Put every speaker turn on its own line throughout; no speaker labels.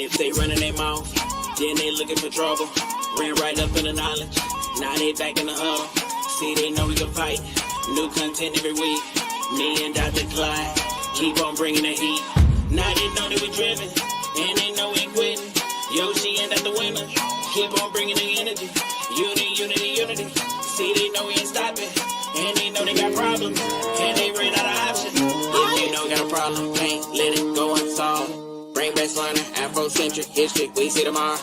If they running their mouth, then they looking for trouble. Ran right up in the knowledge, now they back in the huddle. See, they know we can fight, new content every week. Me and Dr. Clyde, keep on bringing the heat. Now they know that we driven, and they know we ain't quitting. Yoshi and Dr. Winner, keep on bringing the energy. Unity. See, they know we ain't stopping, and they know they got problems, and they ran out of options. If they know got a problem, can't let it go unsolved. Bring back learning, Afrocentric history, we see tomorrow.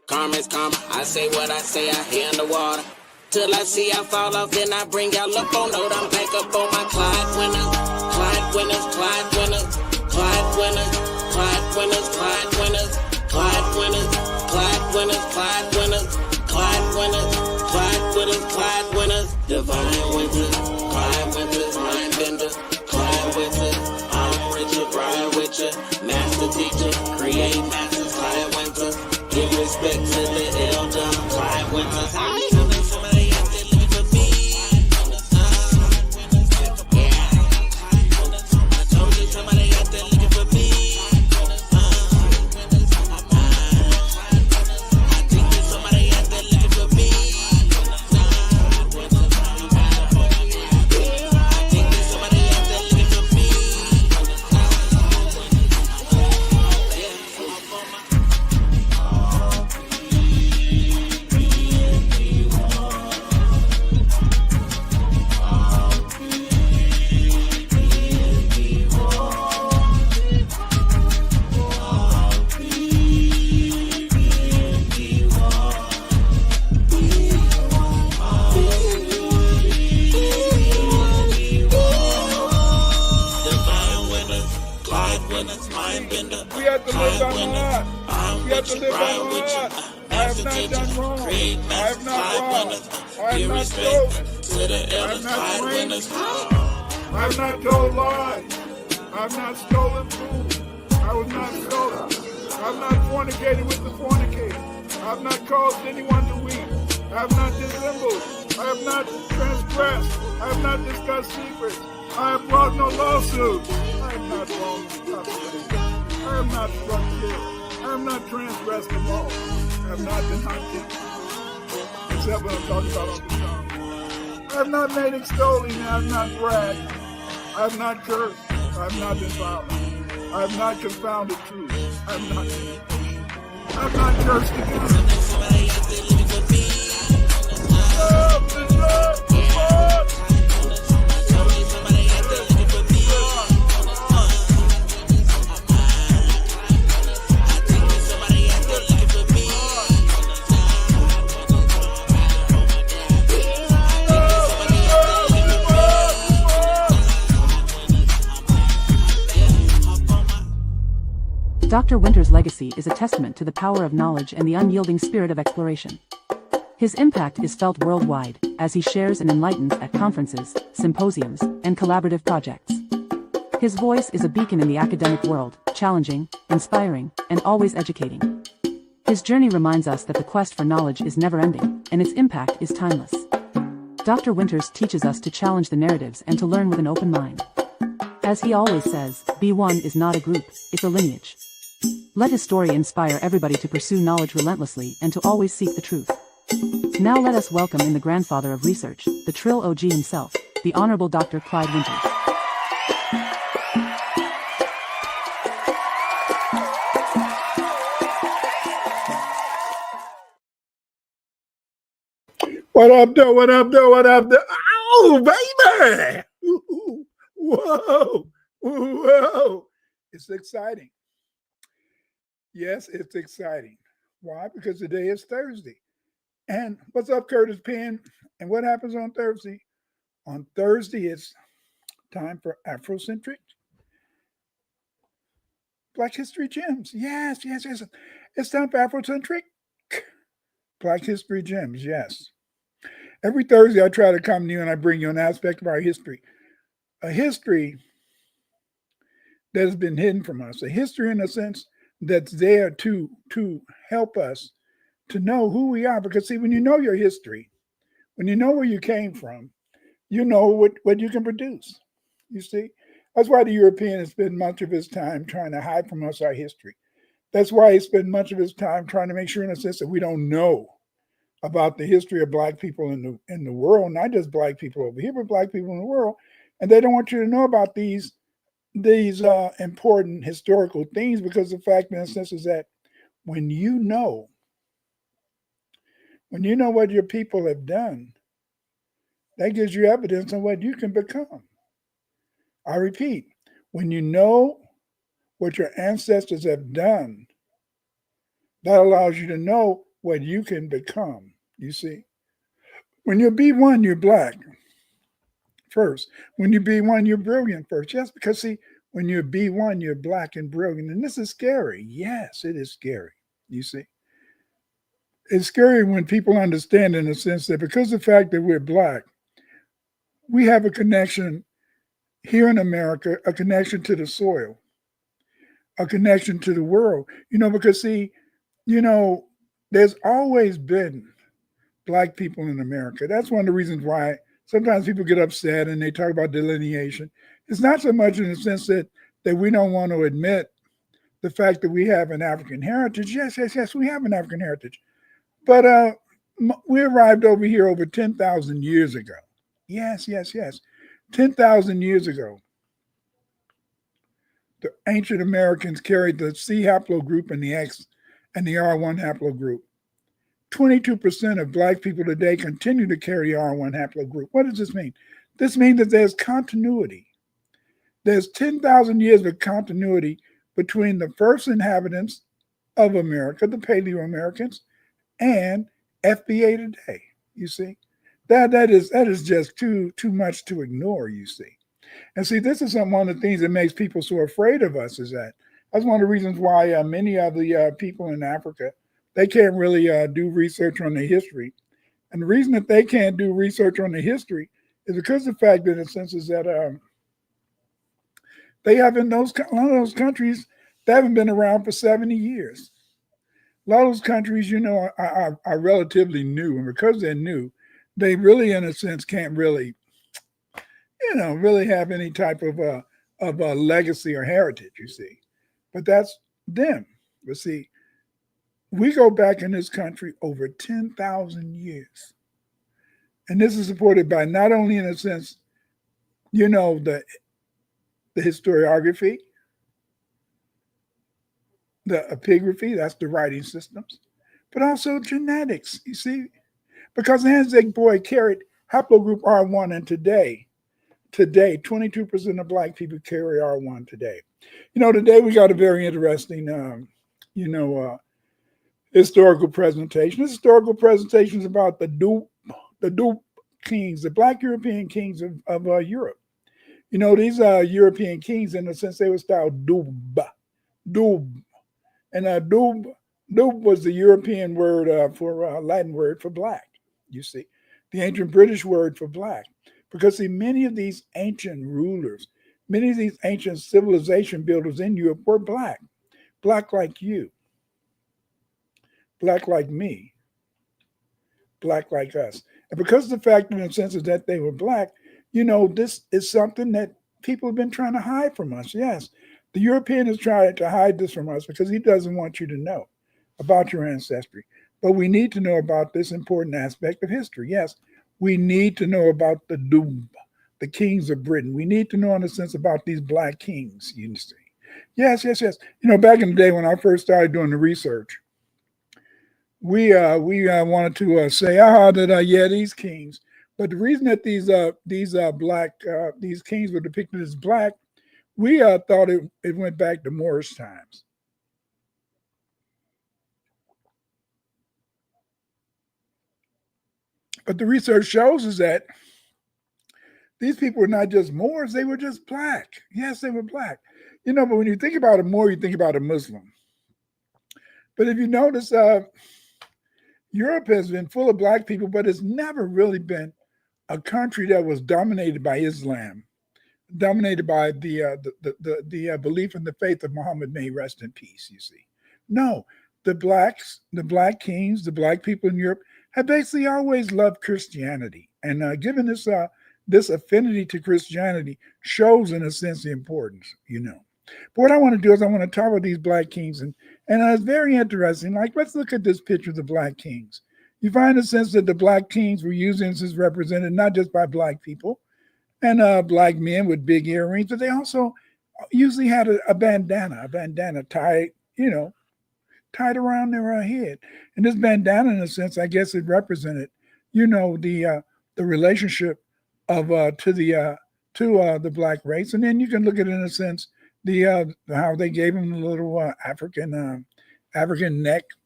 Karma's karma, I say what I say out here underwater. Till I see I fall off, then I bring y'all up on note. I'm back up on my Clyde winners, Clyde winners, Clyde winners, Clyde winners, Clyde winners, Clyde winners, Clyde winners, Clyde winners, Clyde winners, Clyde winners, Clyde winners, Clyde winners, divine winters, Clyde winters, mind bender, Clyde winters, I'm Richard, ride with ya, master teacher, create masters, Clyde winters, give respect to the elder, Clyde winters. I somebody out there living for me. I told you somebody out there looking for me. I think there's somebody out there looking for me. I think there's somebody out there looking for me.
We have to live by God. We have to live by God. I have not done wrong. I have not robbed. I have not stolen. I have not blamed. I have not told lies. I have not stolen food. I was not stolen. I have not fornicated with the fornicator. I have not caused anyone to weep. I have not dissembled. I have not transgressed. I have not discussed secrets. I have brought no lawsuits. I have not wronged the population. I have not struck kill. I have not transgressed the law. I have not been hunted. Except when I'm talking about on the tongue. I have not made extolling. I have not bragged. I have not cursed. I have not been violent. I have not confounded truth. I have not been impatient. I have not cursed against.
Dr. Winter's legacy is a testament to the power of knowledge and the unyielding spirit of exploration. His impact is felt worldwide, as he shares and enlightens at conferences, symposiums, and collaborative projects. His voice is a beacon in the academic world, challenging, inspiring, and always educating. His journey reminds us that the quest for knowledge is never-ending, and its impact is timeless. Dr. Winters teaches us to challenge the narratives and to learn with an open mind. As he always says, B1 is not a group, it's a lineage. Let his story inspire everybody to pursue knowledge relentlessly and to always seek the truth. Now let us welcome in the grandfather of research, the Trill OG himself, the Honorable Dr. Clyde Winters.
What up, though? What up, though? What up, though? Oh, baby! Ooh, whoa! Whoa! It's exciting. Yes, it's exciting. Why? Because today is Thursday. And what's up, Curtis Penn? And what happens on Thursday? On Thursday, it's time for Afrocentric. Black History Gems. Yes. It's time for Afrocentric. Black History Gems, yes. Every Thursday, I try to come to you and I bring you an aspect of our history. A history that has been hidden from us. A history, in a sense, that's there to help us to know who we are. Because, see, when you know your history, when you know where you came from, you know what you can produce. You see? That's why the European has spent much of his time trying to hide from us our history. That's why he spent much of his time trying to make sure, in a sense, that we don't know about the history of black people in the world, not just black people over here, but black people in the world. And they don't want you to know about these important historical things, because the fact, in a sense, is that when you know what your people have done, that gives you evidence on what you can become. I repeat, when you know what your ancestors have done, that allows you to know what you can become. You see, when you're B1, you're black first. When you're B1, you're brilliant first. Yes, because see, when you're B1, you're black and brilliant. And this is scary. Yes, it is scary. You see, it's scary when people understand, in a sense, that because of the fact that we're black, we have a connection here in America, a connection to the soil, a connection to the world. Because see, there's always been black people in America. That's one of the reasons why sometimes people get upset and they talk about delineation. It's not so much in the sense that we don't want to admit the fact that we have an African heritage. Yes, we have an African heritage. But we arrived over here over 10,000 years ago. Yes. 10,000 years ago, the ancient Americans carried the C haplogroup and the X and the R1 haplogroup. 22% of black people today continue to carry the R1 haplogroup. What does this mean? This means that there's continuity. There's 10,000 years of continuity between the first inhabitants of America, the Paleo-Americans, and FBA today. You see, that is just too much to ignore. You see, and see, this is one of the things that makes people so afraid of us. That's one of the reasons why many of the people in Africa, they can't really do research on the history, and the reason that they can't do research on the history is because of the fact that, in a sense, is that they have in a lot of those countries, they haven't been around for 70 years. A lot of those countries, are relatively new, and because they're new, they really, in a sense, can't really, really have any type of a legacy or heritage. You see, but that's them. But see, we go back in this country over 10,000 years, and this is supported by not only, in a sense, the historiography, the epigraphy, that's the writing systems, but also genetics, you see, because the Anzac boy carried haplogroup R1, and today, 22% of black people carry R1 today. Today we got a very interesting, historical presentation. This historical presentation is about the Dubh kings, the black European kings of Europe. These European kings, in a sense, they were styled Dubh. And Dubh was the European word for Latin word for black, you see, the ancient British word for black. Because, see, many of these ancient rulers, many of these ancient civilization builders in Europe were black like you, black like me, black like us. And because of the fact, in a sense, is that they were black, this is something that people have been trying to hide from us. Yes, the European is trying to hide this from us because he doesn't want you to know about your ancestry. But we need to know about this important aspect of history. Yes, we need to know about the Dubh, the kings of Britain. We need to know, in a sense, about these black kings, you see. Yes. Back in the day when I first started doing the research, we wanted to say, these kings. But the reason that these kings were depicted as black, we thought it went back to Moorish times. But the research shows is that these people were not just Moors, they were just black. Yes, they were black. But when you think about a Moor, you think about a Muslim. But if you notice, Europe has been full of black people, but it's never really been a country that was dominated by Islam, dominated by the belief in the faith of Muhammad, may he rest in peace, you see. No, the black kings, the black people in Europe have basically always loved Christianity. And given this affinity to Christianity shows, in a sense, the importance, But what I want to do is I want to talk about these black kings, and it's very interesting. Like, let's look at this picture of the black kings. You find a sense that the black kings were used as represented not just by black people and black men with big earrings, but they also usually had a bandana tied, tied around their head. And this bandana, in a sense, I guess it represented, the relationship of to the black race. And then you can look at it in a sense the how they gave him the little African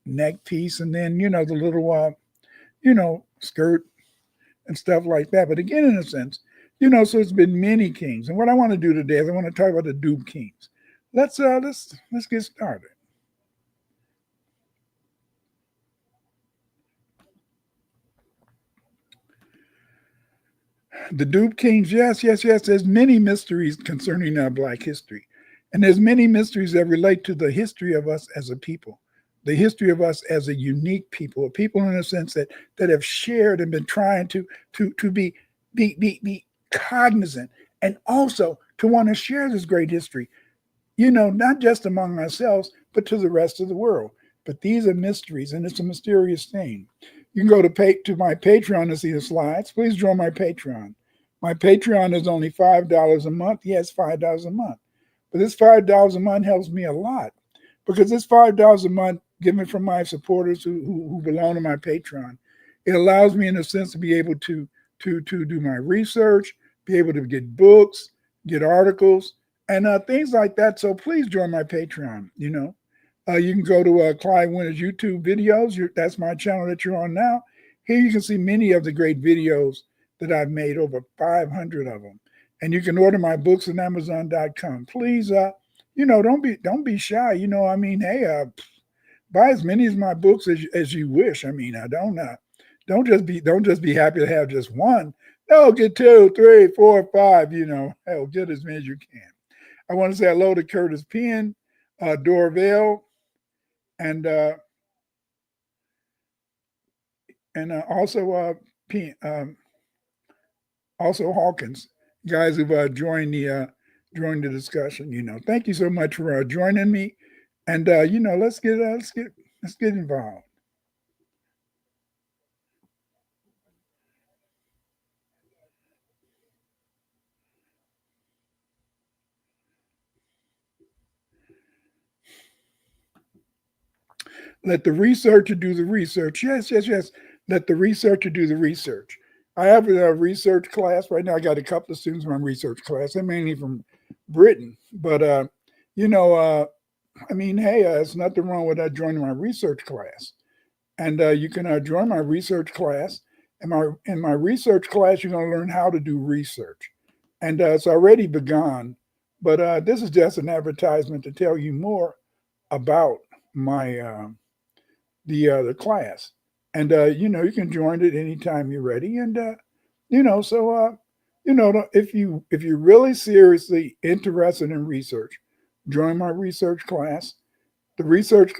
neck piece, and then the little skirt and stuff like that. But again, in a sense, so it's been many kings. And what I want to do today is I want to talk about the Dubh kings. Let's get started. The Dubh kings, yes. There's many mysteries concerning black history. And there's many mysteries that relate to the history of us as a people, the history of us as a unique people, a people in a sense that have shared and been trying to be cognizant, and also to want to share this great history, not just among ourselves, but to the rest of the world. But these are mysteries, and it's a mysterious thing. You can go to my Patreon to see the slides. Please join my Patreon. My Patreon is only $5 a month. Yes, $5 a month. But this $5 a month helps me a lot, because this $5 a month given from my supporters who belong to my Patreon, it allows me in a sense to be able to do my research, be able to get books, get articles, and things like that. So please join my Patreon. You can go to Clyde Winter's YouTube videos. That's my channel that you're on now. Here you can see many of the great videos that I've made, over 500 of them. And you can order my books on Amazon.com. Please, don't be shy. Hey, buy as many of my books as you wish. Don't just be happy to have just one. No, get 2, 3, 4, 5. Hell, get as many as you can. I want to say hello to Curtis Penn, Dorvell, and also also Hawkins, guys who've joined the discussion. Thank you so much for joining me, and let's get involved. Let the researcher do the research. Yes. Let the researcher do the research. I have a research class right now. I got a couple of students in my research class. They're mainly from Britain, but hey, there's nothing wrong with joining my research class. And you can join my research class. In my research class, you're going to learn how to do research, and it's already begun. But this is just an advertisement to tell you more about my the class, and you can join it anytime you're ready. And if you're really seriously interested in research, join my research class. The research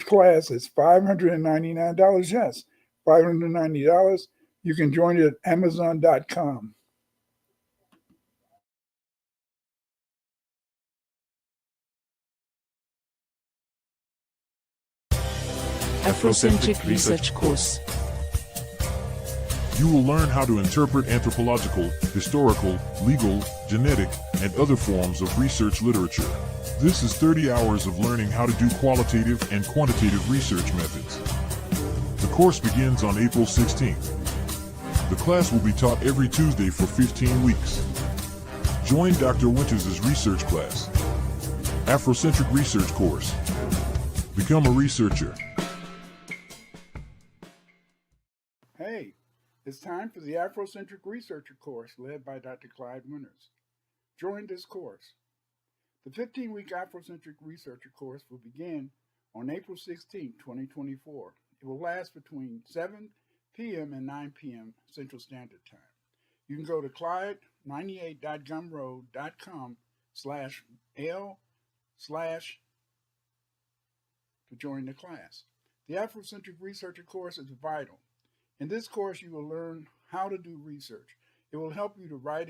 class is $599. Yes, $590. You can join it at Amazon.com.
Afrocentric Research Course.
You will learn how to interpret anthropological, historical, legal, genetic, and other forms of research literature. This is 30 hours of learning how to do qualitative and quantitative research methods. The course begins on April 16th. The class will be taught every Tuesday for 15 weeks. Join Dr. Winters' research class. Afrocentric Research Course. Become a researcher.
Hey, it's time for the Afrocentric Researcher course led by Dr. Clyde Winters. Join this course. The 15-week Afrocentric Researcher course will begin on April 16, 2024. It will last between 7 p.m. and 9 p.m. Central Standard Time. You can go to clyde98.gumroad.com/L/ to join the class. The Afrocentric Researcher course is vital. In this course, you will learn how to do research. It will help you to write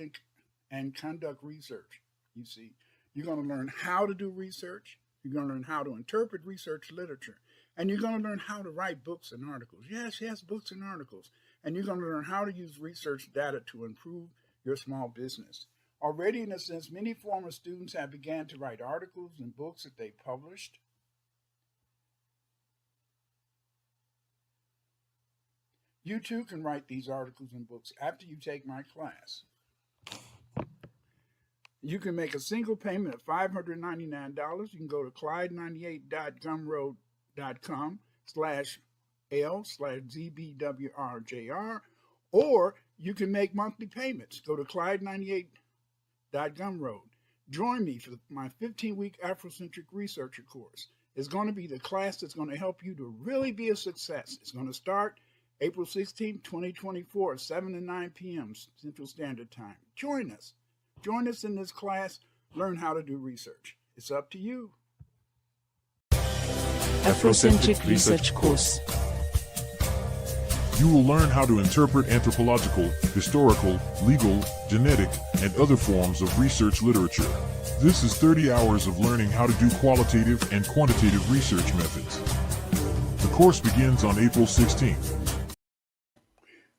and conduct research. You see, You're going to learn how to do research. You're going to learn how to interpret research literature. And you're going to learn how to write books and articles. Yes, yes, books and articles. And you're going to learn how to use research data to improve your small business. Already, in a sense, many former students have begun to write articles and books that they published. You too can write these articles and books after you take my class. You can make a single payment of $599. You can go to clyde98.gumroad.com/L/ZBWRJR, or you can make monthly payments. Go to clyde98.gumroad. Join me for my 15-week Afrocentric researcher course. It's going to be the class that's going to help you to really be a success. It's going to start April 16, 2024, 7 to 9 p.m. Central Standard Time. Join us. Join us in this class. Learn how to do research. It's up to you.
Afrocentric Research Course.
You will learn how to interpret anthropological, historical, legal, genetic, and other forms of research literature. This is 30 hours of learning how to do qualitative and quantitative research methods. The course begins on April 16th.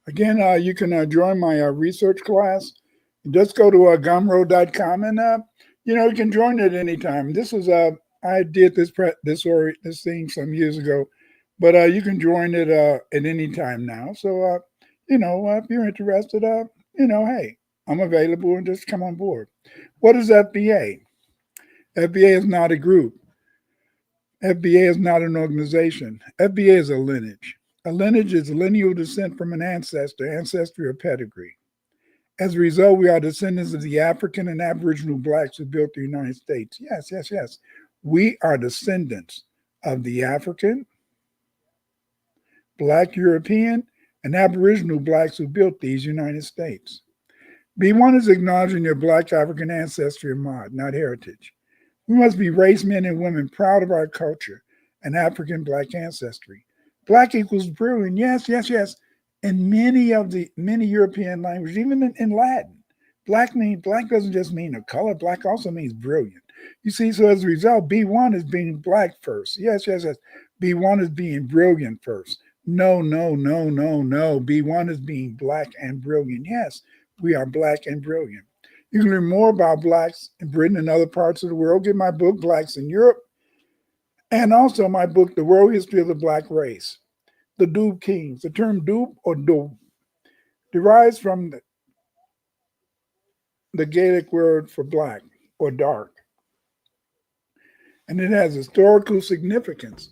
Again, you can join my research class. Just go to gumroad.com and you can join it anytime. This was I did this thing some years ago, but you can join it at any time now. So if you're interested, hey, I'm available and just come on board. What is FBA? FBA is not a group. FBA is not an organization. FBA is a lineage. A lineage is lineal descent from an ancestry or pedigree. As a result, we are descendants of the African and Aboriginal blacks who built the United States. Yes, yes, yes. We are descendants of the African, Black European, and Aboriginal blacks who built these United States. B1 is acknowledging your Black African ancestry and mod, not heritage. We must be race men and women proud of our culture and African Black ancestry. Black equals brilliant. Yes, yes, yes. In many European languages, even in Latin, black doesn't just mean a color. Black also means brilliant. You see, so as a result, B1 is being black first. Yes, yes, yes. B1 is being brilliant first. No, no, no, no, no. B1 is being black and brilliant. Yes, we are black and brilliant. You can learn more about blacks in Britain and other parts of the world. Get my book, Blacks in Europe, and also my book, The World History of the Black Race. The Dubh Kings. The term Dubh or Dubh derives from the Gaelic word for black or dark. And it has historical significance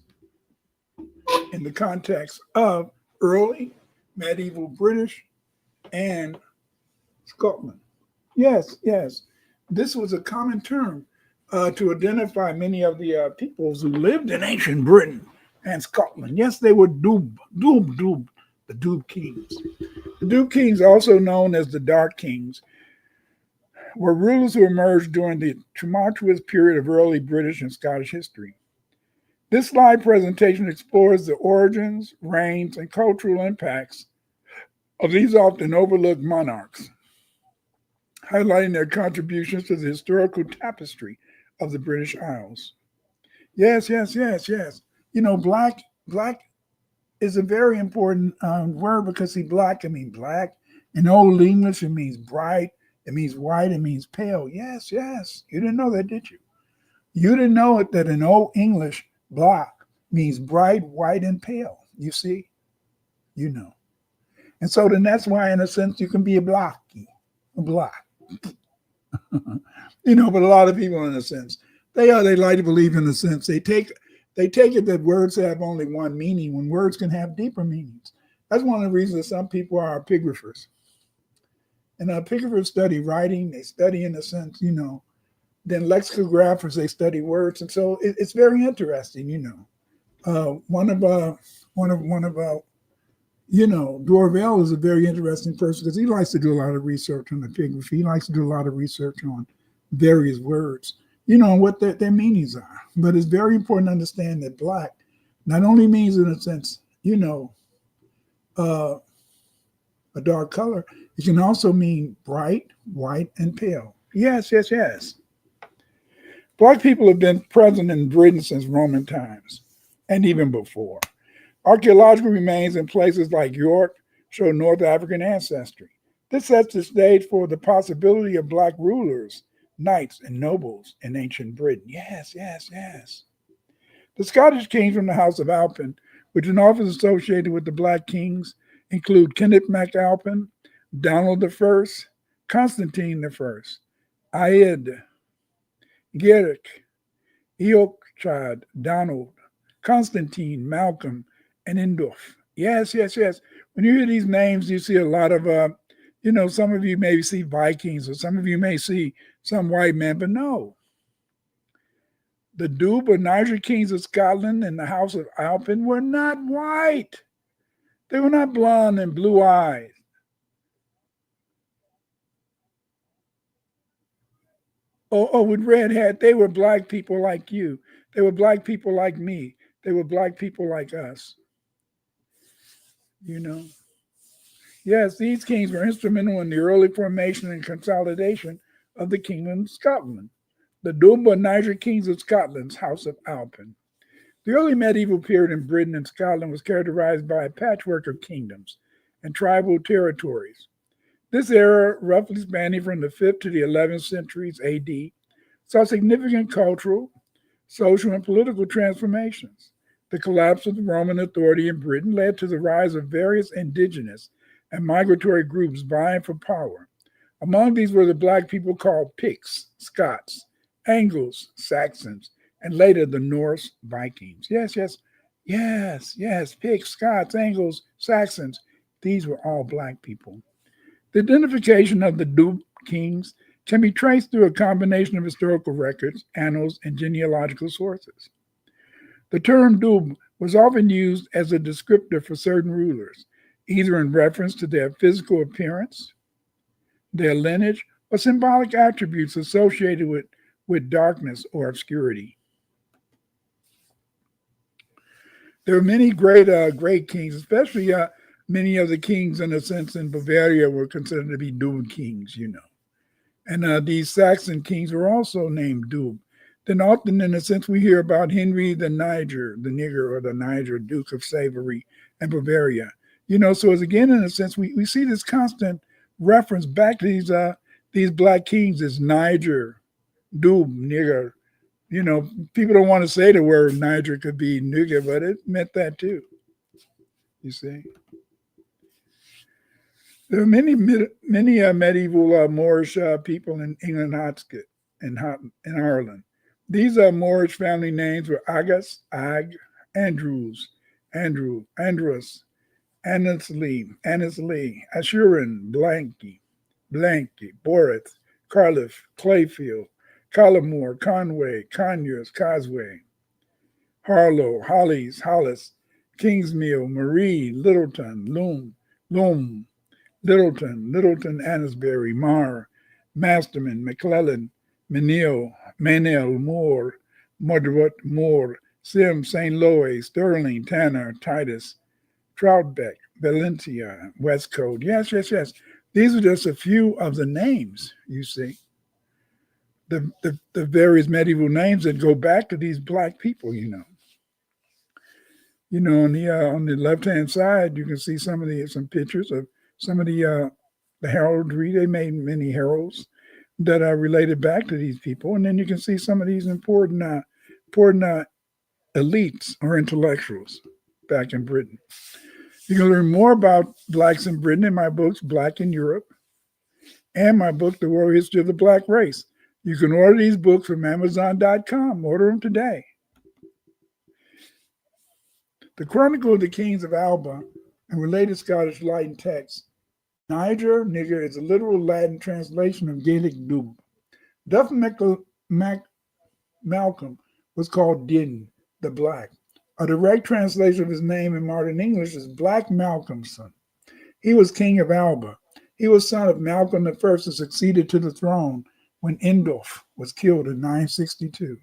in the context of early medieval British and Scotland. Yes, yes. This was a common term to identify many of the peoples who lived in ancient Britain and Scotland. Yes, they were Dubh, the Dubh Kings. The Dubh Kings, also known as the Dark Kings, were rulers who emerged during the tumultuous period of early British and Scottish history. This slide presentation explores the origins, reigns, and cultural impacts of these often overlooked monarchs, highlighting their contributions to the historical tapestry of the British Isles. Yes, yes, yes, yes. Black is a very important word because black can mean black. In Old English, it means bright. It means white. It means pale. Yes, yes. You didn't know that, did you? You didn't know it that in Old English, black means bright, white, and pale. You see? You know. And so then that's why, in a sense, you can be a black. But a lot of people, in a sense, they like to believe in a sense. They take it that words have only one meaning when words can have deeper meanings. That's one of the reasons that some people are epigraphers. And epigraphers study writing, they study in a sense, then lexicographers, they study words. And so it's very interesting, Dorvell is a very interesting person because he likes to do a lot of research on epigraphy. He likes to do a lot of research on various words, and what their meanings are. But it's very important to understand that black not only means, in a sense, a dark color, it can also mean bright, white, and pale. Yes, yes, yes. Black people have been present in Britain since Roman times and even before. Archaeological remains in places like York show North African ancestry. This sets the stage for the possibility of Black rulers, knights, and nobles in ancient Britain. Yes, yes, yes. The Scottish kings from the House of Alpin, which is often associated with the Black kings, include Kenneth MacAlpin, Donald I, Constantine I, Aed, Geirich, Eochad, Donald, Constantine, Malcolm, and Indulf. Yes, yes, yes. When you hear these names, you see a lot of, some of you may see Vikings, or some of you may see some white men, but no. The Dubh or Niger kings of Scotland and the House of Alpin were not white. They were not blonde and blue-eyed. Or with red hair. They were Black people like you. They were Black people like me. They were Black people like us. Yes, these kings were instrumental in the early formation and consolidation of the Kingdom of Scotland. The Dubh or Niger kings of Scotland's House of Alpin. The early medieval period in Britain and Scotland was characterized by a patchwork of kingdoms and tribal territories. This era, roughly spanning from the 5th to the 11th centuries AD, saw significant cultural, social, and political transformations. The collapse of the Roman authority in Britain led to the rise of various indigenous and migratory groups vying for power. Among these were the Black people called Picts, Scots, Angles, Saxons, and later the Norse Vikings. Yes, yes, yes, yes, Picts, Scots, Angles, Saxons. These were all Black people. The identification of the Dubh kings can be traced through a combination of historical records, annals, and genealogical sources. The term Dubh was often used as a descriptor for certain rulers, either in reference to their physical appearance, their lineage, or symbolic attributes associated with darkness or obscurity. There are many great kings, especially many of the kings, in a sense, in Bavaria were considered to be Dubh kings, And these Saxon kings were also named Dubh. Then often, in a sense, we hear about Henry the Nigger, or the Niger, Duke of Savory and Bavaria. So as again, in a sense, we see this constant reference back to these Black kings as Niger, Dubh, nigger. People don't want to say the word Niger could be nigger, but it meant that too. You see? There are many medieval Moorish people in England and Ireland. These Moorish family names were Agus, Ag, Andrews, Andrew, Andrus, Annesley, Ashurin, Blanky, Borith, Carliff, Clayfield, Collimore, Conway, Conyers, Cosway, Harlow, Hollies, Hollis, Kingsmill, Marie, Littleton, Loom, Littleton, Annesbury, Marr, Masterman, McClellan, Manel, Moore, Moore, Sim, St. Louis, Sterling, Tanner, Titus, Troutbeck, Valencia, Westcote. Yes, yes, yes. These are just a few of the names, you see. The various medieval names that go back to these Black people, on the left-hand side, you can see some pictures of some of the heraldry. They made many heralds that are related back to these people, and then you can see some of these important elites or intellectuals back in Britain. You can learn more about Blacks in Britain in my books, Black in Europe, and my book, The World History of the Black Race. You can order these books from Amazon.com. Order them today. The Chronicle of the Kings of Alba and related Scottish Latin texts. Nigger is a literal Latin translation of Gaelic Dubh. Duff Malcolm was called Din, the Black. A direct translation of his name in modern English is Black Malcolmson. He was king of Alba. He was son of Malcolm I, who succeeded to the throne when Indulf was killed in 962.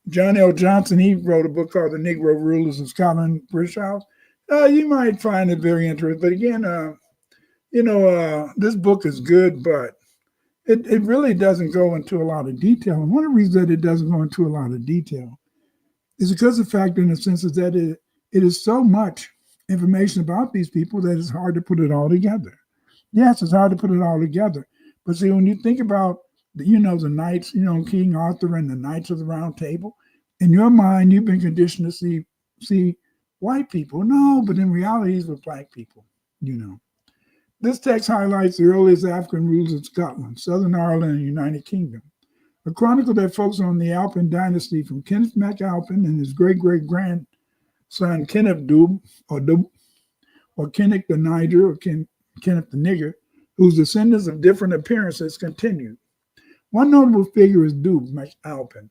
John L. Johnson, he wrote a book called The Negro Rulers of Scotland, British Isles. You might find it very interesting. But again, this book is good, but It really doesn't go into a lot of detail. And one of the reasons that it doesn't go into a lot of detail is because of the fact, in a sense, is that it is so much information about these people that it's hard to put it all together. Yes, it's hard to put it all together. But see, when you think about, the knights, King Arthur and the Knights of the Round Table, in your mind, you've been conditioned to see white people. No, but in reality, these were black people. This text highlights the earliest African rulers of Scotland, Southern Ireland, and the United Kingdom. A chronicle that focuses on the Alpin dynasty from Kenneth MacAlpin and his great-great-grandson Kenneth Dubh, or Kenneth the Niger, or Kenneth the Nigger, whose descendants of different appearances continued. One notable figure is Dubh MacAlpin.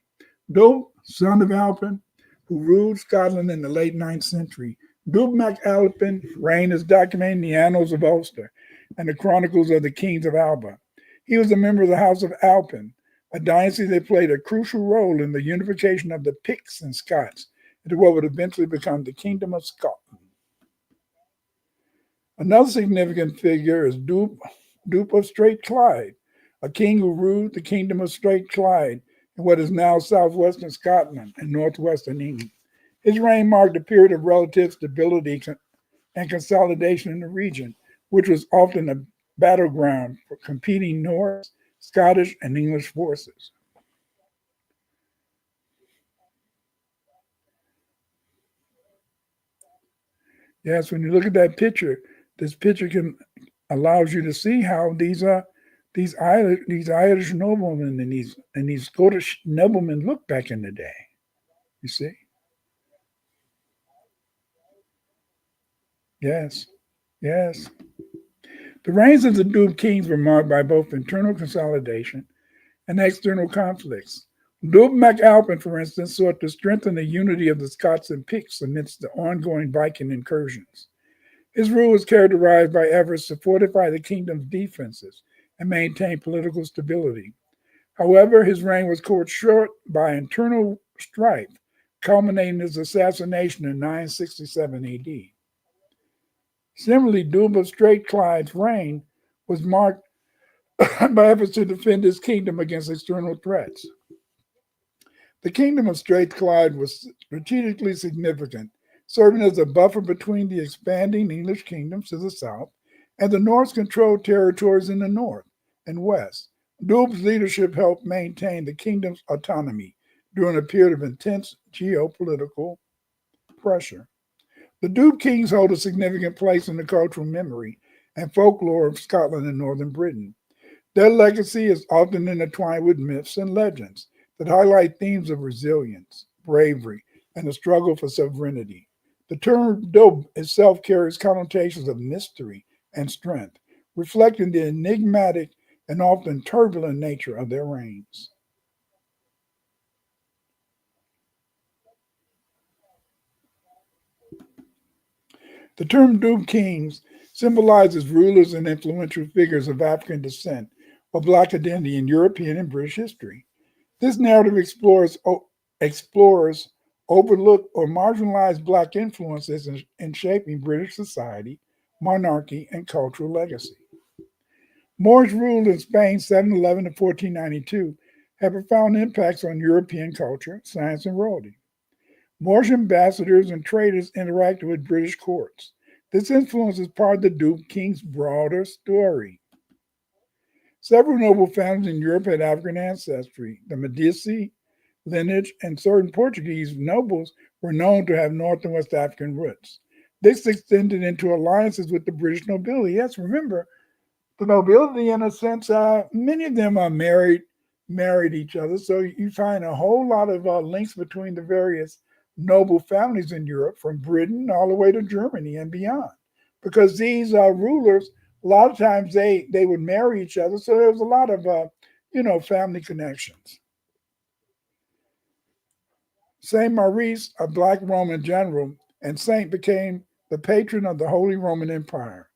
Dubh, son of Alpin, who ruled Scotland in the late 9th century. Dubh MacAlpin's reign is documented in the Annals of Ulster and the Chronicles of the Kings of Alba. He was a member of the House of Alpin, a dynasty that played a crucial role in the unification of the Picts and Scots into what would eventually become the Kingdom of Scotland. Another significant figure is Dubh of Straight Clyde, a king who ruled the Kingdom of Straight Clyde in what is now southwestern Scotland and northwestern England. His reign marked a period of relative stability and consolidation in the region, which was often a battleground for competing Norse, Scottish, and English forces. Yes, when you look at that picture, this picture allows you to see how these Irish noblemen and these Scottish noblemen looked back in the day. You see? Yes. The reigns of the Dubh kings were marked by both internal consolidation and external conflicts. Dubh MacAlpin, for instance, sought to strengthen the unity of the Scots and Picts amidst the ongoing Viking incursions. His rule was characterized by efforts to fortify the kingdom's defenses and maintain political stability. However, his reign was cut short by internal strife, culminating in his assassination in 967 AD. Similarly, Dubh of Straight Clyde's reign was marked by efforts to defend his kingdom against external threats. The kingdom of Straight Clyde was strategically significant, serving as a buffer between the expanding English kingdoms to the south and the Norse-controlled territories in the north and west. Dubh's leadership helped maintain the kingdom's autonomy during a period of intense geopolitical pressure. The Dubh kings hold a significant place in the cultural memory and folklore of Scotland and northern Britain. Their legacy is often intertwined with myths and legends that highlight themes of resilience, bravery, and the struggle for sovereignty. The term Dubh itself carries connotations of mystery and strength, reflecting the enigmatic and often turbulent nature of their reigns. The term Dubh kings symbolizes rulers and influential figures of African descent or Black identity in European and British history. This narrative explores overlooked or marginalized Black influences in shaping British society, monarchy, and cultural legacy. Moorish rule in Spain 711 to 1492 had profound impacts on European culture, science, and royalty. Moorish ambassadors and traders interacted with British courts. This influence is part of the Dubh king's broader story. Several noble families in Europe had African ancestry. The Medici lineage and certain Portuguese nobles were known to have North and West African roots. This extended into alliances with the British nobility. Yes, remember, the nobility, in a sense, many of them are married each other. So you find a whole lot of links between the various noble families in Europe, from Britain all the way to Germany and beyond, because these rulers, a lot of times they would marry each other. So there was a lot of family connections. Saint Maurice, a Black Roman general and saint, became the patron of the Holy Roman Empire.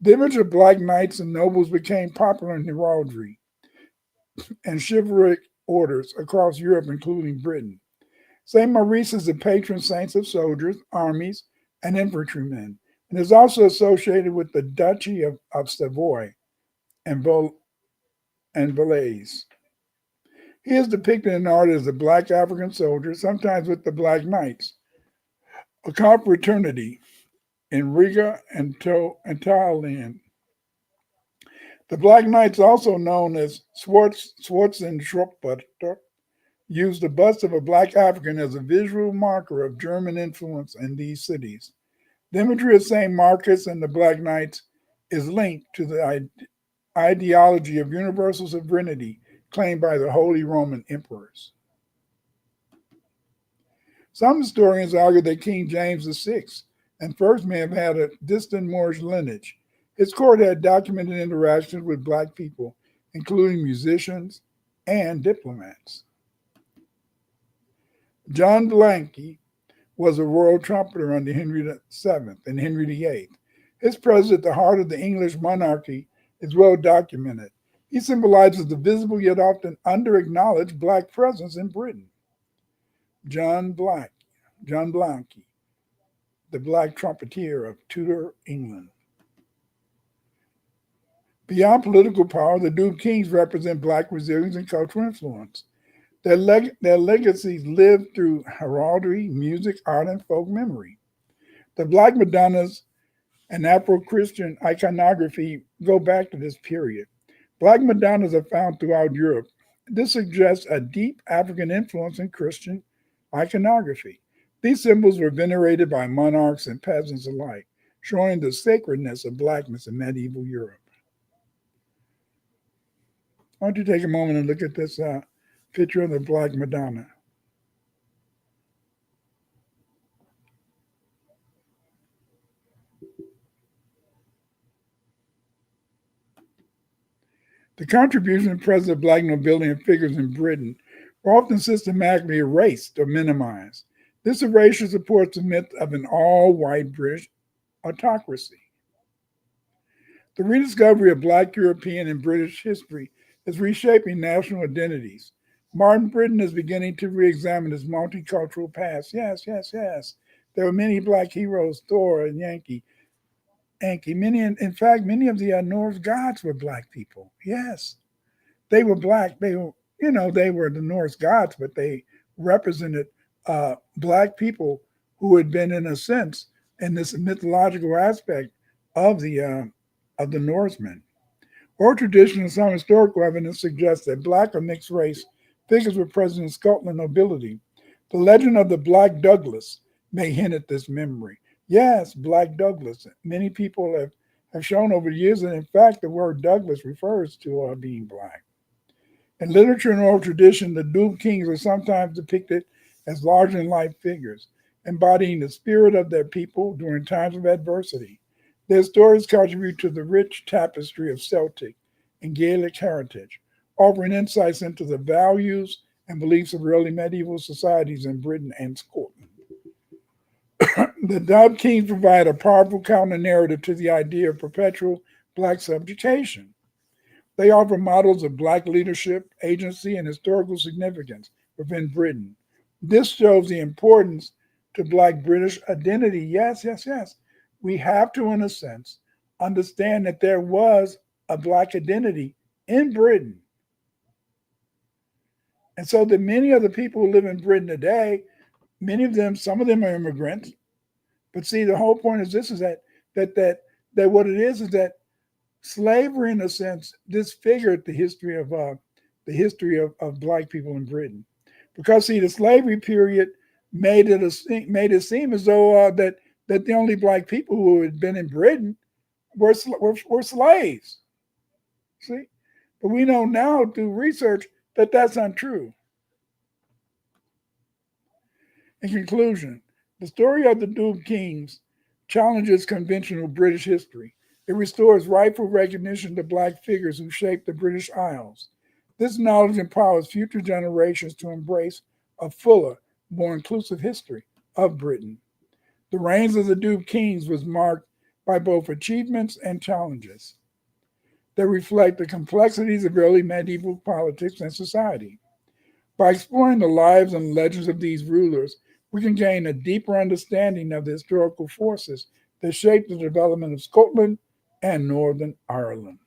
The image of Black knights and nobles became popular in heraldry and chivalric orders across Europe, including Britain. Saint Maurice is the patron saint of soldiers, armies, and infantrymen, and is also associated with the Duchy of Savoy and and Belize. He is depicted in art as a black African soldier, sometimes with the Black Knights, a confraternity in Riga and Thailand. The Black Knights, also known as Schwarzenschrotbutter, used the bust of a black African as a visual marker of German influence in these cities. The imagery of St. Marcus and the Black Knights is linked to the ideology of universal sovereignty claimed by the Holy Roman emperors. Some historians argue that King James VI and first may have had a distant Moorish lineage. His court had documented interactions with black people, including musicians and diplomats. John Blanky was a royal trumpeter under Henry VII and Henry VIII. His presence at the heart of the English monarchy is well documented. He symbolizes the visible yet often under-acknowledged black presence in Britain. John Blanky, the black trumpeter of Tudor England. Beyond political power, the Dubh Kings represent black resilience and cultural influence. Their legacies live through heraldry, music, art, and folk memory. The Black Madonnas and Afro-Christian iconography go back to this period. Black Madonnas are found throughout Europe. This suggests a deep African influence in Christian iconography. These symbols were venerated by monarchs and peasants alike, showing the sacredness of blackness in medieval Europe. Why don't you take a moment and look at this picture of the Black Madonna. The contribution and presence of black nobility and figures in Britain were often systematically erased or minimized. This erasure supports the myth of an all-white British autocracy. The rediscovery of Black European and British history is reshaping national identities. Modern Britain is beginning to re-examine its multicultural past. Yes. There were many Black heroes, Thor and Yankee. Many of the Norse gods were Black people. Yes, they were Black. They were the Norse gods, but they represented Black people who had been, in a sense, in this mythological aspect of the Norsemen. Oral tradition and some historical evidence suggests that Black or mixed race figures were present in Scotland nobility. The legend of the Black Douglas may hint at this memory. Yes, Black Douglas. Many people have shown over the years that, in fact, the word Douglas refers to being Black. In literature and oral tradition, the Dubh Kings are sometimes depicted as larger-than-life figures, embodying the spirit of their people during times of adversity. Their stories contribute to the rich tapestry of Celtic and Gaelic heritage, offering insights into the values and beliefs of early medieval societies in Britain and Scotland. The Dubh Kings provide a powerful counter-narrative to the idea of perpetual Black subjugation. They offer models of Black leadership, agency, and historical significance within Britain. This shows the importance to Black British identity. Yes. We have to, in a sense, understand that there was a Black identity in Britain. And so that many of the people who live in Britain today, some of them are immigrants. But see, the whole point is this: is that what it is that slavery, in a sense, disfigured the history of Black people in Britain, because see, the slavery period made it seem as though that the only Black people who had been in Britain were slaves. See, but we know now through research that that's untrue. In conclusion, the story of the Dubh Kings challenges conventional British history. It restores rightful recognition to Black figures who shaped the British Isles. This knowledge empowers future generations to embrace a fuller, more inclusive history of Britain. The reigns of the Dubh Kings was marked by both achievements and challenges that reflect the complexities of early medieval politics and society. By exploring the lives and legends of these rulers, we can gain a deeper understanding of the historical forces that shaped the development of Scotland and Northern Ireland.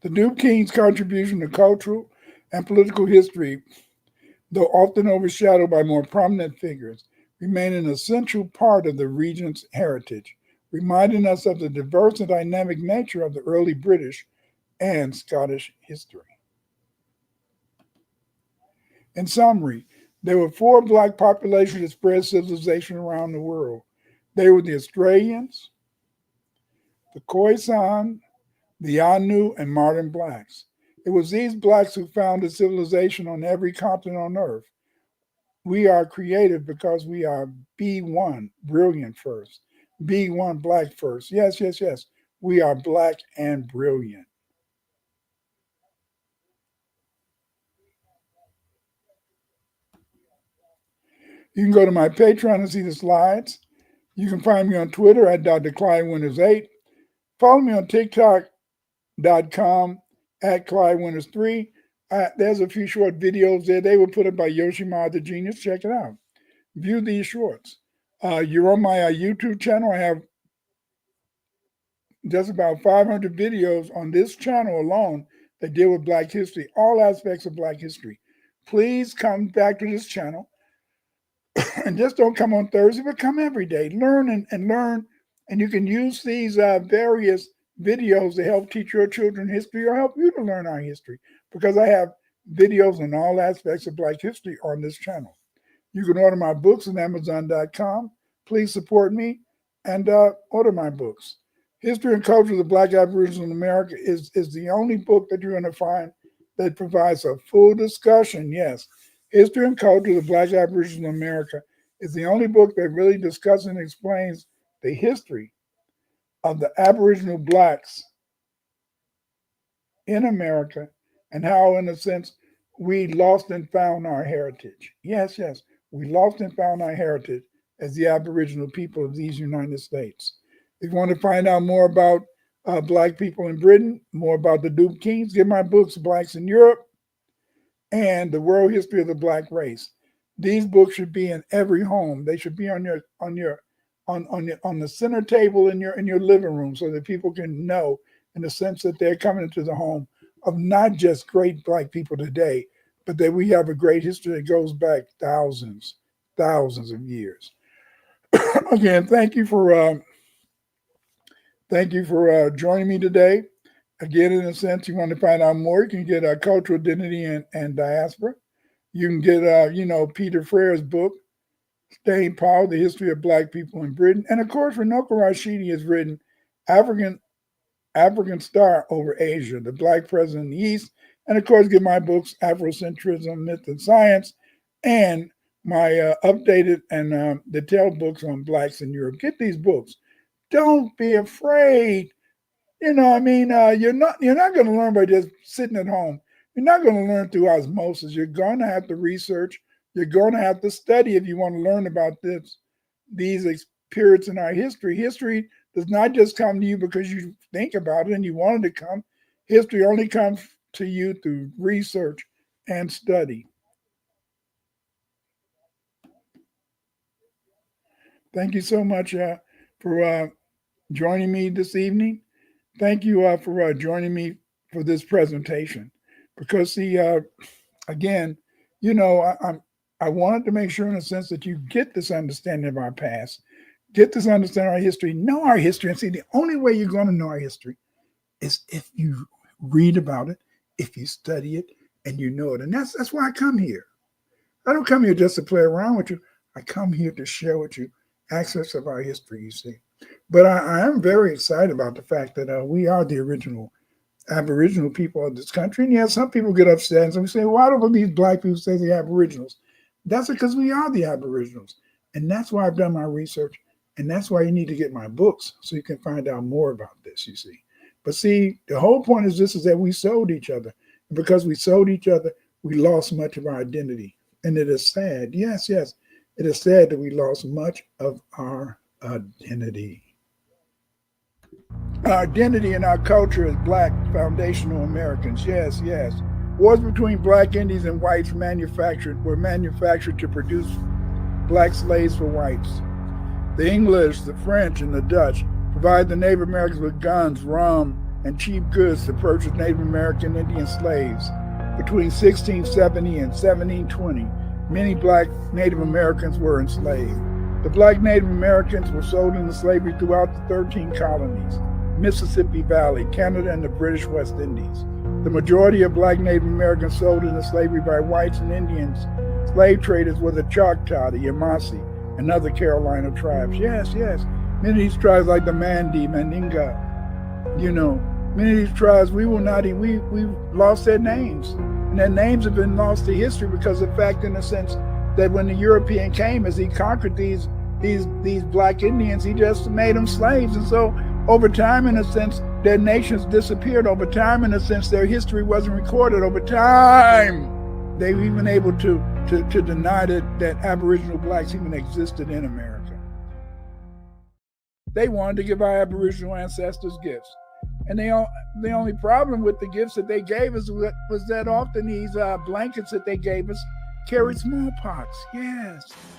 The Dubh King's contribution to cultural and political history, though often overshadowed by more prominent figures, remain an essential part of the region's heritage, reminding us of the diverse and dynamic nature of the early British and Scottish history. In summary, there were four Black populations that spread civilization around the world. They were the Australians, the Khoisan, the Anu, and modern Blacks. It was these Blacks who founded civilization on every continent on Earth. We are creative because we are B1, brilliant first. B1, Black first. Yes, yes, yes. We are Black and brilliant. You can go to my Patreon and see the slides. You can find me on Twitter at Dr. Clyde Winters 8. Follow me on TikTok.com at Clyde Winters 3. There's a few short videos there. They were put up by Yoshima the Genius. Check it out. View these shorts. You're on my YouTube channel. I have just about 500 videos on this channel alone that deal with Black history, all aspects of Black history. Please come back to this channel. And just don't come on Thursday, but come every day. Learn and learn. And you can use these various videos to help teach your children history or help you to learn our history, because I have videos on all aspects of Black history on this channel. You can order my books on Amazon.com. Please support me and order my books. History and Culture of the Black Aboriginal America is the only book that you're going to find that provides a full discussion. Yes, History and Culture of the Black Aboriginal America is the only book that really discusses and explains the history of the Aboriginal Blacks in America and how, in a sense, we lost and found our heritage. Yes, yes, we lost and found our heritage as the Aboriginal people of these United States. If you want to find out more about Black people in Britain, more about the Dubh Kings, get my books, Blacks in Europe, and the World History of the Black Race. These books should be in every home. They should be on the center table in your living room, so that people can know, in the sense that they're coming into the home of not just great Black people today, but that we have a great history that goes back thousands of years. Again, thank you for joining me today. Again, in a sense, you want to find out more, you can get Cultural Identity and Diaspora. You can get, Peter Frere's book, Staying Power, The History of Black People in Britain. And of course, Runoko Rashidi has written African Star Over Asia, The Black President in the East. And of course, get my books, Afrocentrism, Myth and Science, and my updated and detailed books on Blacks in Europe. Get these books. Don't be afraid. You're not going to learn by just sitting at home. You're not going to learn through osmosis. You're going to have to research. You're going to have to study if you want to learn about these periods in our history. History does not just come to you because you think about it and you want it to come. History only comes to you through research and study. Thank you so much for joining me this evening. Thank you for joining me for this presentation. Because, see, again, I wanted to make sure, in a sense, that you get this understanding of our past, get this understanding of our history, know our history, and see, the only way you're going to know our history is if you read about it, if you study it, and you know it. And that's why I come here. I don't come here just to play around with you. I come here to share with you aspects of our history, you see. But I am very excited about the fact that we are the original Aboriginal people of this country. And yeah, some people get upset and say, why don't these Black people say the Aboriginals? That's because we are the Aboriginals. And that's why I've done my research. And that's why you need to get my books, so you can find out more about this, you see. But see, the whole point is that we sold each other. And because we sold each other, we lost much of our identity. And it is sad. Yes, yes. It is sad that we lost much of our identity. Our identity and our culture as Black foundational Americans. Yes, yes. Wars between Black Indians and whites were manufactured to produce Black slaves for whites. The English, the French, and the Dutch provided the Native Americans with guns, rum, and cheap goods to purchase Native American Indian slaves. Between 1670 and 1720, many black Native Americans were enslaved. The black Native Americans were sold into slavery throughout the 13 colonies, Mississippi Valley, Canada, and the British West Indies. The majority of black Native Americans sold into slavery by whites and Indians. Slave traders were the Choctaw, the Yamasee, and other Carolina tribes. Yes. Many of these tribes like the Mandi, Mandinga, many of these tribes, we've lost their names. And their names have been lost to history because of the fact, in a sense, that when the European came, as he conquered these black Indians, he just made them slaves. And so over time, in a sense, their nations disappeared. Over time, in a sense, their history wasn't recorded. Over time, they were even able to deny that Aboriginal blacks even existed in America. They wanted to give our Aboriginal ancestors gifts. And the only problem with the gifts that they gave us was that often these blankets that they gave us carried smallpox,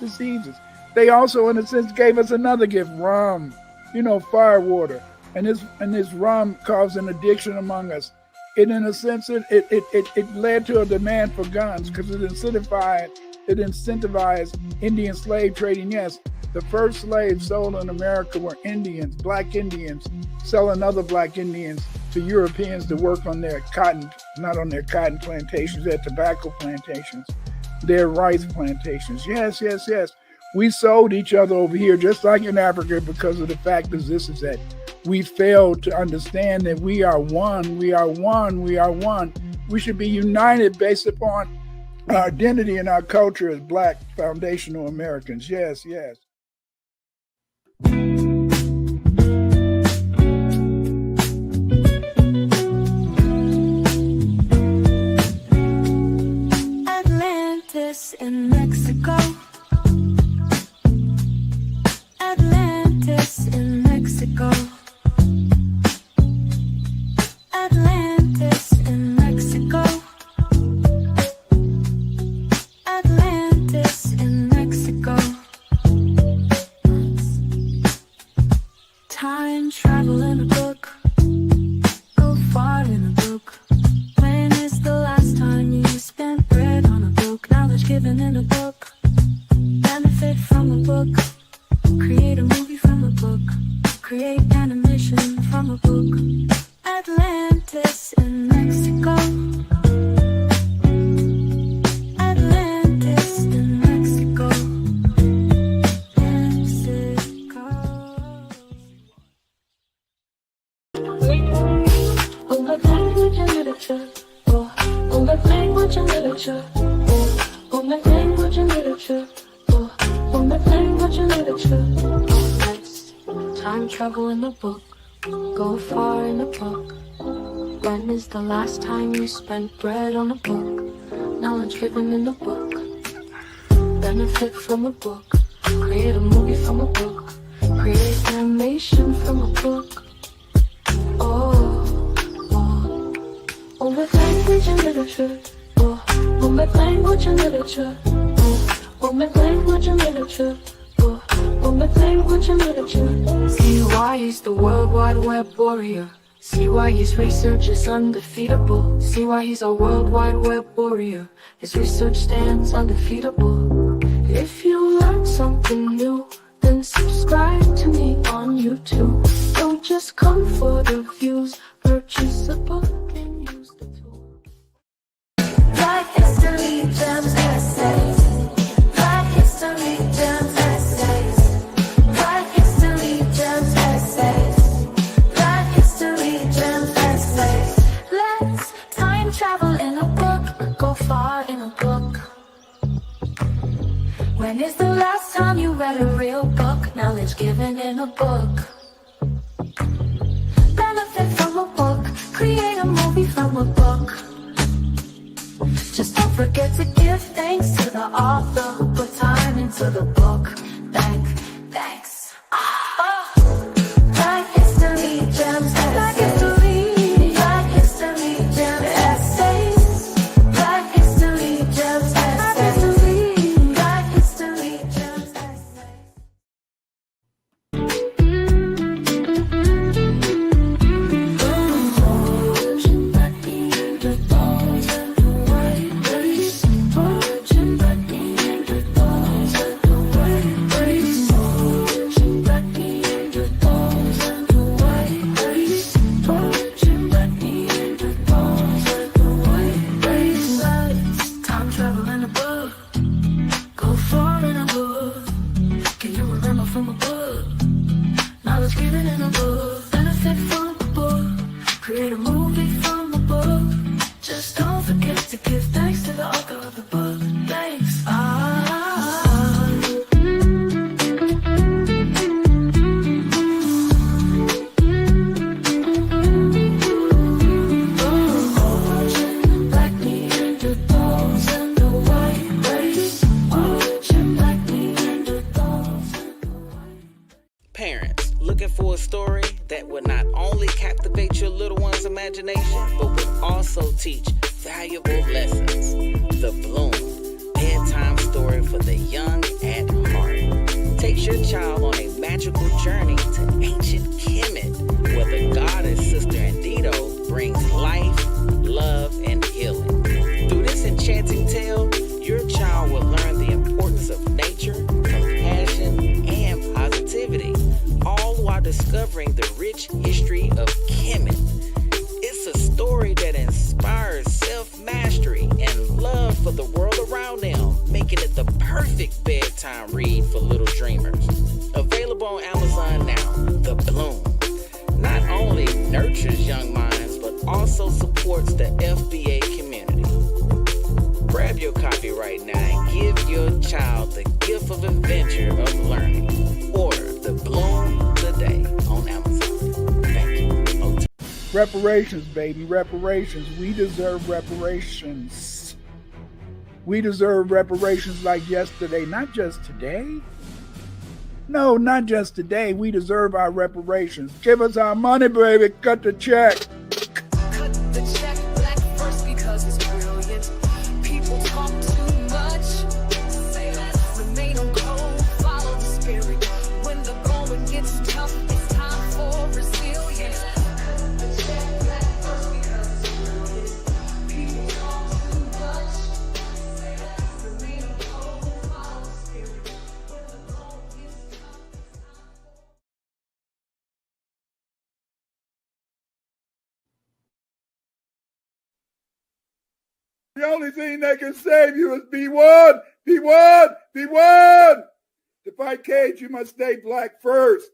diseases. They also, in a sense, gave us another gift, rum, fire water. And this rum caused an addiction among us. And in a sense, it led to a demand for guns because it incentivized Indian slave trading. Yes, the first slaves sold in America were Indians, black Indians, selling other black Indians to Europeans to work on their cotton, not on their cotton plantations, their tobacco plantations, their rice plantations. Yes. We sold each other over here, just like in Africa, because of the fact is that we failed to understand that we are one. We should be united based upon our identity and our culture as black foundational Americans. Yes.
Atlantis in Mexico. Atlantis in Mexico. Atlantis in Mexico. Atlantis in Mexico. Time travel in a book. Go far in a book. When is the last time you spent bread on a book? Knowledge given in a book. Benefit from a book. Create a movie from a book. Create animation from a book. Atlantis in Mexico. Atlantis in Mexico. Oh, my language and literature. Oh, my language and literature. Oh, my language and literature. Oh, my language and literature. Nice. Time travel in a book. Go far in a book. When is the last time you spent bread on a book? Knowledge given in a book. Benefit from a book. Create a movie from a book. Create animation from a book. Oh, my language and literature. Oh, my language and literature. Oh, my language and literature. Oh, my language and literature. See why he's the World Wide Web warrior. See why his research is undefeatable. See why he's a World Wide Web warrior. His research stands undefeatable. If you learn something new, then subscribe to me on YouTube. Don't just come for the views. Purchase a book and use the tool. Black history, gems, essays. Black history, gems, essays. Black history, gems, essays. Black history, gems, essays. Let's time travel in a book. Go far in a book. When is the last time you read a real book? Knowledge given in a book. Benefit from a book. Create a movie from a book. Just don't forget to give thanks to the author who put time into the book. Thanks. Black history, gems, black history. Black history, gems, essays. Black history, gems, essays. Black history, gems, essays. Bible and a book. Go far in a book. Can you remember from a book? Knowledge given in a book. Benefit from a book. Create a movie from a book. Just don't forget to give thanks to the author of the book. Thanks.
Parents, looking for a story that would not only captivate your little one's imagination, but would also teach valuable lessons. The Bloom, bedtime story for the young at heart, takes your child on a magical journey to ancient Kemet, where the goddess Sister Andito brings life, love, and healing. Through this enchanting tale, your child will learn the importance of nature, compassion, and positivity, all while discovering the rich history of Kemet. It's a story that inspires self-mastery and love for the world around them, making it the perfect bedtime read for little dreamers. Available on Amazon now, The Bloom not only nurtures young minds, but also supports the FBA community. Grab your copy right now and give your child the gift of adventure of learning. Order The Bloom today on Amazon. Thank you.
Reparations, baby, reparations. We deserve reparations. We deserve reparations like yesterday, not just today. No, not just today. We deserve our reparations. Give us our money, baby. Cut the check.
Cut the check black first because it's brilliant. People talk too much. Say less, remain on code, follow the spirit. When the going gets tough, it's time for resilience. Cut the check black first because it's brilliant. People talk too much. Say less, remain on code, follow the spirit. When the going gets tough, it's time for
The only thing that can save you is be one, be one, be one. To fight Cage, you must stay black first.